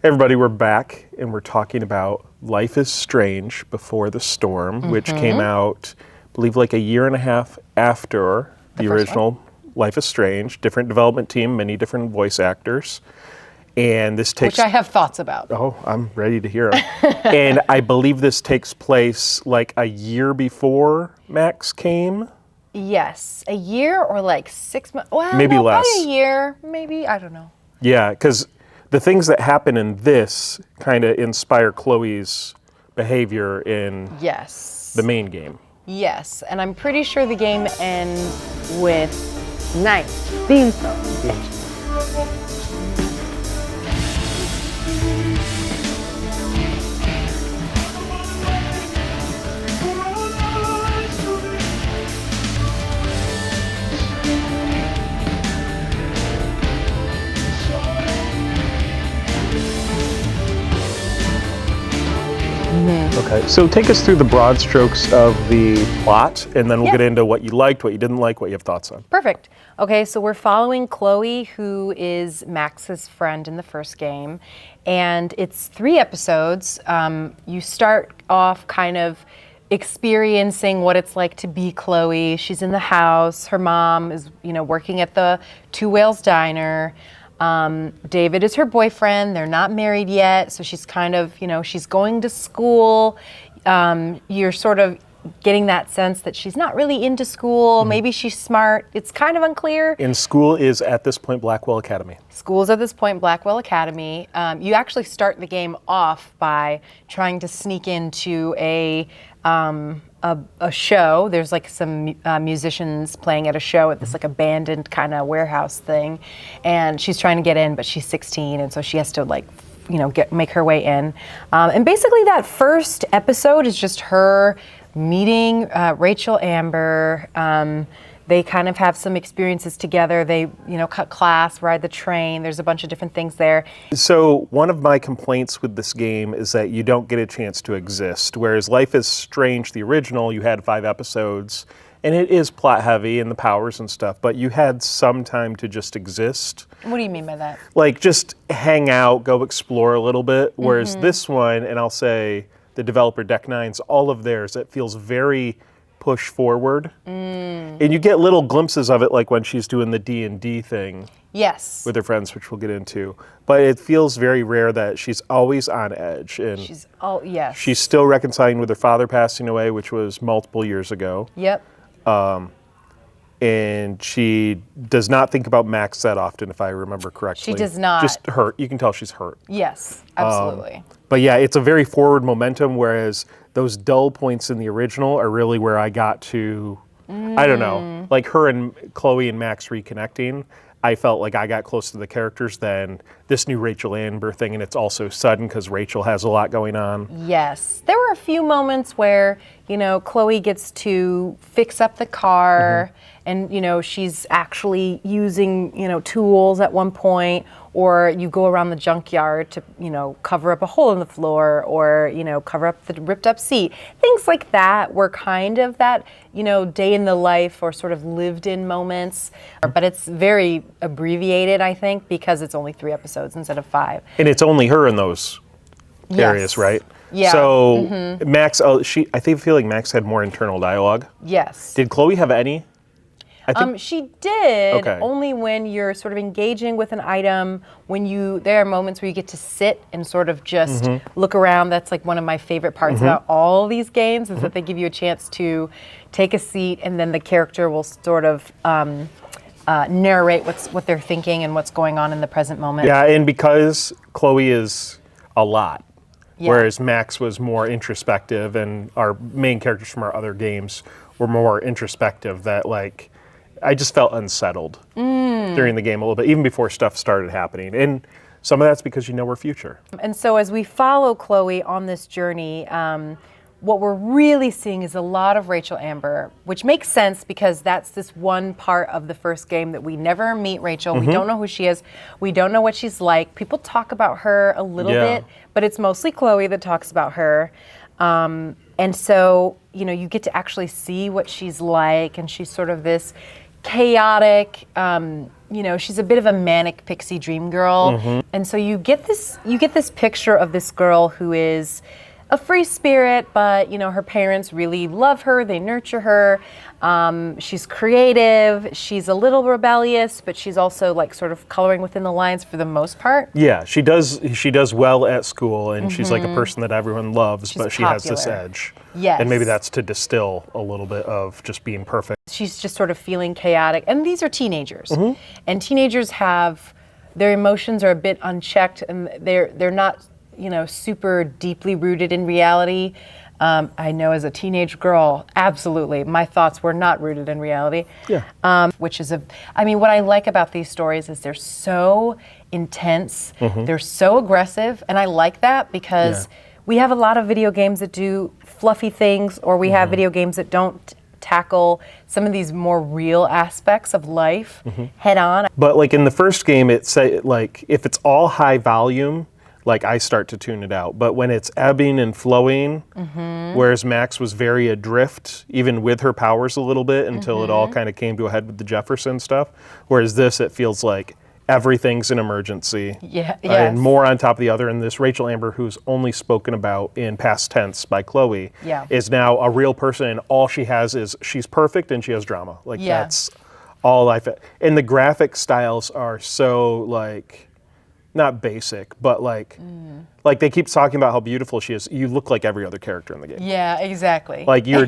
Everybody, we're back and we're talking about Life is Strange Before the Storm, which came out, I believe, like a year and a half after the original Life is Strange. Different development team, many different voice actors. And this takes... Which I have thoughts about. Oh, I'm ready to hear them. And I believe this takes place like a year before Max came. Yes, a year or like 6 months. Well, maybe no, less. Probably a year, maybe, I don't know. Yeah, because the things that happen in this kind of inspire Chloe's behavior in the main game. Yes, and I'm pretty sure the game ends with nice theme song. Okay, so take us through the broad strokes of the plot, and then we'll get into what you liked, what you didn't like, what you have thoughts on. Perfect. Okay, so we're following Chloe, who is Max's friend in the first game, and it's 3 episodes. You start off kind of experiencing what it's like to be Chloe. She's in the house. Her mom is, working at the Two Whales Diner. David is her boyfriend. They're not married yet, so she's kind of, she's going to school. You're sort of getting that sense that she's not really into school. Maybe she's smart. It's kind of unclear. And school is at this point Blackwell Academy. School's at this point Blackwell Academy. You actually start the game off by trying to sneak into a show. There's like some musicians playing at a show at this like abandoned kind of warehouse thing, and she's trying to get in, but she's 16, and so she has to make her way in. And basically that first episode is just her meeting Rachel Amber. They kind of have some experiences together. They, cut class, ride the train. There's a bunch of different things there. So one of my complaints with this game is that you don't get a chance to exist. Whereas Life is Strange, the original, you had 5 episodes, and it is plot heavy and the powers and stuff, but you had some time to just exist. What do you mean by that? Like just hang out, go explore a little bit. Whereas this one, and I'll say the developer Deck Nine's, all of theirs, it feels very push forward. And you get little glimpses of it, like when she's doing the D&D thing with her friends, which we'll get into. But it feels very rare that she's always on edge. And she's still reconciling with her father passing away, which was multiple years ago. Yep. And she does not think about Max that often, if I remember correctly. She does not. Just hurt. You can tell she's hurt. Yes, absolutely. But yeah, it's a very forward momentum, whereas those dull points in the original are really where I got to, I don't know, like her and Chloe and Max reconnecting. I felt like I got closer to the characters than this new Rachel Amber thing, and it's also sudden because Rachel has a lot going on. Yes. There were a few moments where, Chloe gets to fix up the car, and, she's actually using, tools at one point, or you go around the junkyard to, cover up a hole in the floor, or, cover up the ripped up seat. Things like that were kind of that, day in the life or sort of lived in moments. But it's very abbreviated, I think, because it's only 3 episodes instead of 5. And it's only her in those areas, right? Yeah. So Max, I feel like Max had more internal dialogue. Yes. Did Chloe have any? She did, only when you're sort of engaging with an item, there are moments where you get to sit and sort of just look around. That's like one of my favorite parts about all these games is that they give you a chance to take a seat, and then the character will sort of narrate what they're thinking and what's going on in the present moment. Yeah, and because Chloe is a lot, whereas Max was more introspective, and our main characters from our other games were more introspective, that I just felt unsettled during the game a little bit, even before stuff started happening. And some of that's because you know her future. And so as we follow Chloe on this journey, what we're really seeing is a lot of Rachel Amber, which makes sense because that's this one part of the first game that we never meet Rachel. We don't know who she is. We don't know what she's like. People talk about her a little bit, but it's mostly Chloe that talks about her. And so, you get to actually see what she's like, and she's sort of this chaotic, you know, she's a bit of a manic pixie dream girl. And so you get this picture of this girl who is a free spirit, but you know, her parents really love her, they nurture her. She's creative, she's a little rebellious, but she's also like sort of coloring within the lines for the most part. Yeah, she does well at school, and she's like a person that everyone loves, but she has this popular. edge. Yes. And maybe that's to distill a little bit of just being perfect. She's just sort of feeling chaotic, and these are teenagers. And teenagers have, their emotions are a bit unchecked, and they're not, you know, super deeply rooted in reality. I know as a teenage girl, absolutely, my thoughts were not rooted in reality. Yeah. Which is I mean, what I like about these stories is they're so intense, they're so aggressive, and I like that because we have a lot of video games that do fluffy things, or we have video games that don't tackle some of these more real aspects of life head on. But like in the first game, it say like if it's all high volume, like I start to tune it out. But when it's ebbing and flowing, whereas Max was very adrift, even with her powers a little bit, until it all kind of came to a head with the Jefferson stuff. Whereas this, it feels like everything's an emergency. Yeah, And more on top of the other. And this Rachel Amber, who's only spoken about in past tense by Chloe, is now a real person, and all she has is she's perfect and she has drama. Like that's all life. And the graphic styles are so like, not basic, but like they keep talking about how beautiful she is. You look like every other character in the game. Yeah, exactly. Like you're,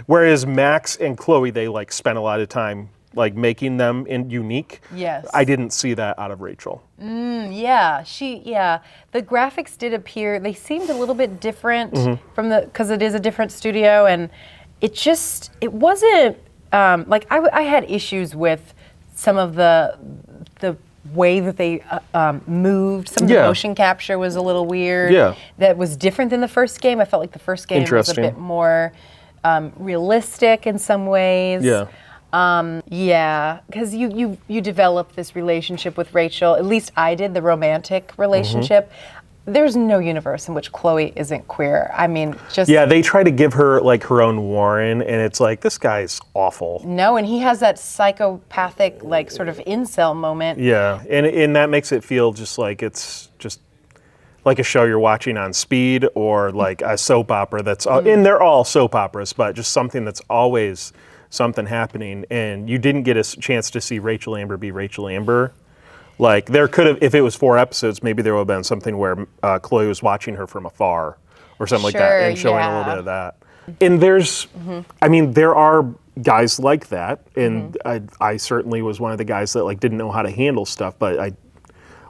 whereas Max and Chloe, they like spent a lot of time like making them unique. Yes. I didn't see that out of Rachel. Yeah, the graphics did appear, they seemed a little bit different from because it is a different studio, and it wasn't, like I had issues with some of the way that they moved. Some of the motion capture was a little weird. Yeah. That was different than the first game. I felt like the first game was a bit more realistic in some ways. Yeah. Because you develop this relationship with Rachel. At least I did, the romantic relationship. There's no universe in which Chloe isn't queer. I mean, just... Yeah, they try to give her like her own Warren, and it's like, this guy's awful. No, and he has that psychopathic, like, sort of incel moment. Yeah, and that makes it feel just like it's just like a show you're watching on speed, or like a soap opera that's... And they're all soap operas, but just something that's always something happening, and you didn't get a chance to see Rachel Amber be Rachel Amber. Like, there could have, if it was 4 episodes, maybe there would have been something where Chloe was watching her from afar or something like that, and showing a little bit of that. And there's, I mean, there are guys like that, and I certainly was one of the guys that like didn't know how to handle stuff, but I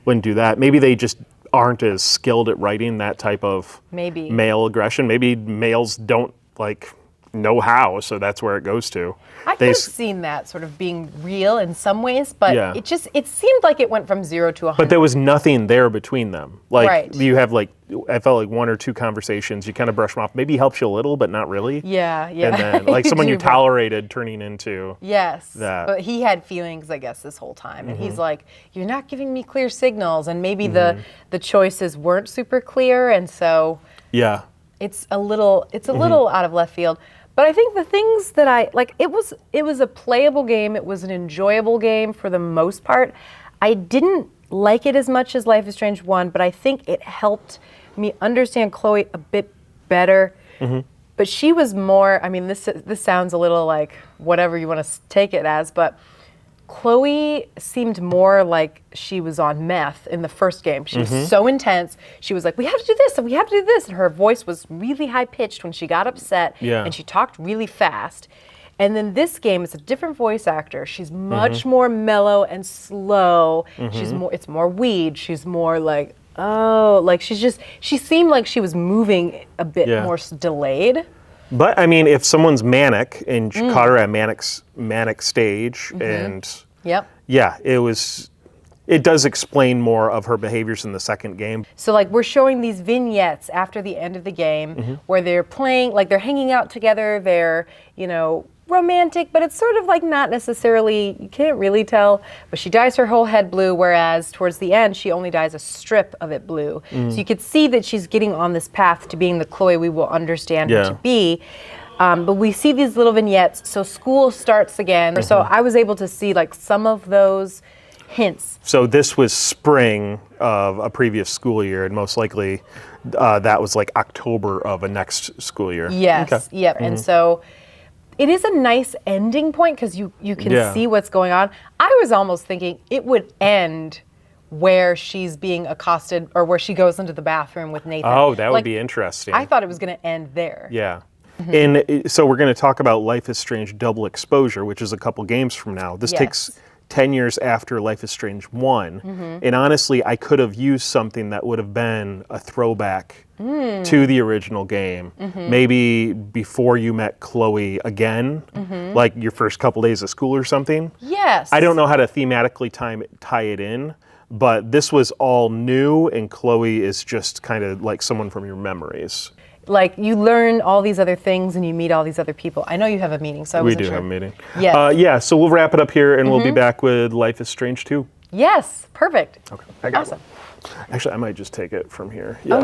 wouldn't do that. Maybe they just aren't as skilled at writing that type of male aggression. Maybe males don't like know how, so that's where it goes to. I could have seen that sort of being real in some ways, but it seemed like it went from 0 to 100. But there was nothing there between them. Like you have like, I felt like 1 or 2 conversations, you kind of brush them off. Maybe he helps you a little, but not really. Yeah. And then like someone you tolerated turning into that. But he had feelings, I guess, this whole time. And he's like, you're not giving me clear signals. And maybe the choices weren't super clear. And so it's a little out of left field. But I think the things that I like, it was a playable game. It was an enjoyable game for the most part. I didn't like it as much as Life is Strange 1, but I think it helped me understand Chloe a bit better. But she was more, I mean, this sounds a little like whatever you want to take it as, but Chloe seemed more like she was on meth in the first game. She was so intense. She was like, we have to do this and we have to do this. And her voice was really high pitched when she got upset. And she talked really fast. And then this game, it's a different voice actor. She's much more mellow and slow. It's more weed. She's more like, she seemed like she was moving a bit more delayed. But I mean, if someone's manic and you caught her at manic stage, and it does explain more of her behaviors in the second game. So like we're showing these vignettes after the end of the game where they're playing, like they're hanging out together, they're, you know, romantic, but it's sort of like not necessarily, you can't really tell, but she dyes her whole head blue, whereas towards the end she only dyes a strip of it blue. So you could see that she's getting on this path to being the Chloe we will understand her to be. But we see these little vignettes, so school starts again. So I was able to see like some of those hints. So this was spring of a previous school year, and most likely that was like October of a next school year. Yes, Okay. yep. And so it is a nice ending point because you can see what's going on. I was almost thinking it would end where she's being accosted or where she goes into the bathroom with Nathan. Oh, that would be interesting. I thought it was going to end there. Yeah. And so we're going to talk about Life is Strange Double Exposure, which is a couple games from now. This takes 10 years after Life is Strange 1. And honestly, I could have used something that would have been a throwback to the original game. Maybe before you met Chloe again, like your first couple days of school or something. Yes. I don't know how to thematically tie it in, but this was all new, and Chloe is just kind of like someone from your memories. Like you learn all these other things and you meet all these other people. I know you have a meeting, so I wasn't sure. We do have a meeting. Yes. Yeah, so we'll wrap it up here, and we'll be back with Life is Strange 2. Yes, perfect. Okay, I got Awesome. one. Actually, I might just take it from here. Oh, let